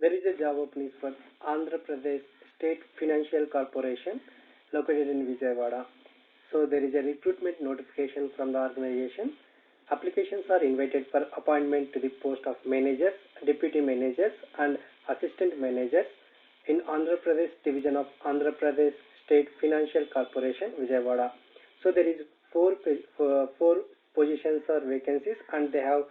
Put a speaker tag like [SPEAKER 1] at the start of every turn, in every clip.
[SPEAKER 1] There is a job opening for Andhra Pradesh State Financial Corporation located in Vijayawada. So there is a recruitment notification from the organization. Applications are invited for appointment to the post of managers, deputy managers and assistant managers in Andhra Pradesh division of Andhra Pradesh State Financial Corporation, Vijayawada. So there is four positions or vacancies, and they have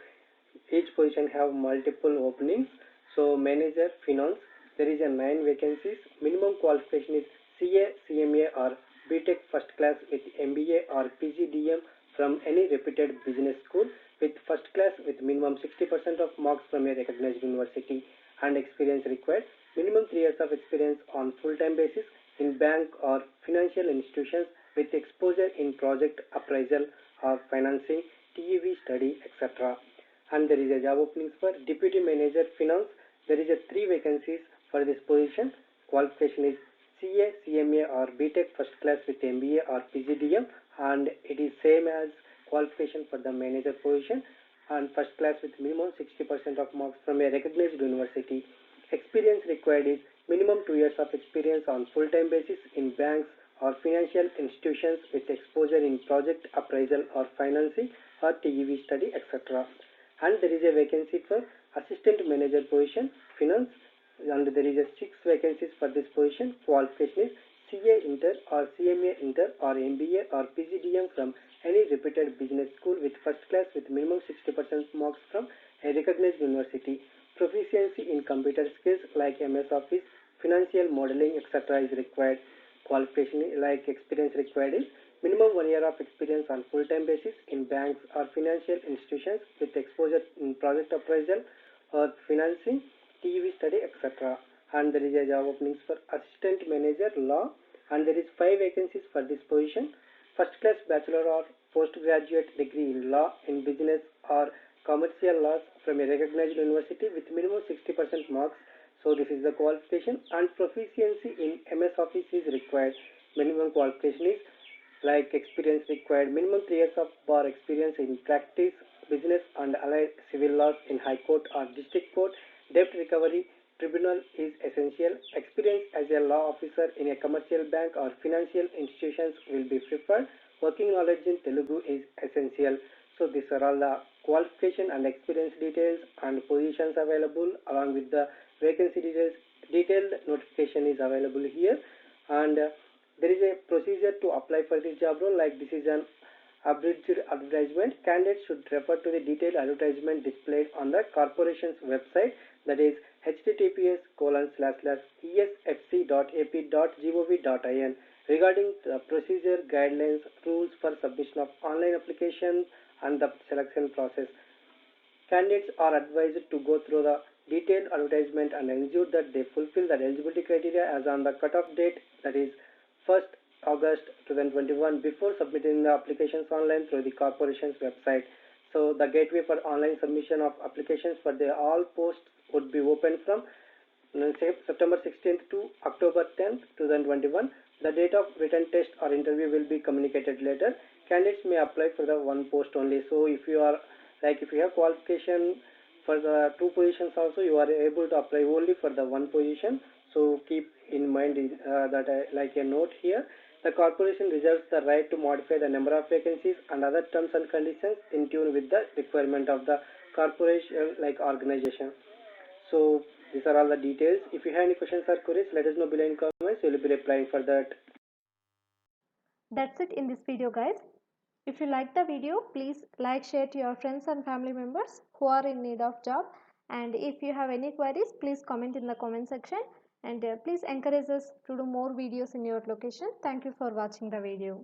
[SPEAKER 1] each position have multiple openings. So manager finance, there is a 9 vacancies. Minimum qualification is CA, CMA or BTech first class with MBA or PGDM from any reputed business school with first class with minimum 60% of marks from a recognized university and experience required. Minimum 3 years of experience on full-time basis in bank or financial institutions with exposure in project appraisal or financing, TEV study, etc. And there is a job openings for deputy manager finance. There is a 3 vacancies for this position. Qualification is CA, CMA or BTech first class with MBA or PGDM, and it is same as qualification for the manager position, and first class with minimum 60% of marks from a recognized university. Experience required is minimum 2 years of experience on full-time basis in banks or financial institutions with exposure in project appraisal or financing or TEV study, etc. And there is a vacancy for assistant manager position finance, and there is a 6 vacancies for this position. Qualification is CA Inter or CMA Inter or MBA or PGDM from any reputed business school with first class with minimum 60% marks from a recognized university. Proficiency in computer skills like MS Office, financial modeling, etc. is required. Qualification like experience required is minimum 1 year of experience on full-time basis in banks or financial institutions with exposure in project appraisal or financing, TEV study, etc. And there is a job openings for assistant manager law, and there is 5 vacancies for this position. First class bachelor or postgraduate degree in law in business or commercial laws from a recognized university with minimum 60% marks. So this is the qualification, and proficiency in MS Office is required. Minimum qualification is like experience required. Minimum 3 years of bar experience in practice, business and allied civil laws in High Court or District Court. Debt recovery tribunal is essential. Experience as a law officer in a commercial bank or financial institutions will be preferred. Working knowledge in Telugu is essential. So these are all the qualification and experience details and positions available along with the vacancy details. Detailed notification is available here, and there is a procedure to apply for this job role. Like this is an abridged advertisement. Candidates should refer to the detailed advertisement displayed on the corporation's website, that is https://esfc.ap.gov.in, regarding the procedure, guidelines, rules for submission of online applications and the selection process. Candidates are advised to go through the detailed advertisement and ensure that they fulfill the eligibility criteria as on the cutoff date, that is 1st August 2021, before submitting the applications online through the corporation's website. So the gateway for online submission of applications for the all posts would be open from September 16th to October 10th, 2021. The date of written test or interview will be communicated later. Candidates may apply for the one post only. So if you are if you have qualification for the 2 positions also, you are able to apply only for the 1 position. So keep in mind that like a note here. The corporation reserves the right to modify the number of vacancies and other terms and conditions in tune with the requirement of the corporation organization. So these are all the details. If you have any questions or queries, let us know below in comments. We will be replying for that.
[SPEAKER 2] That's it in this video, guys. If you like the video, please like, share to your friends and family members who are in need of job. And if you have any queries, please comment in the comment section. And please encourage us to do more videos in your location. Thank you for watching the video.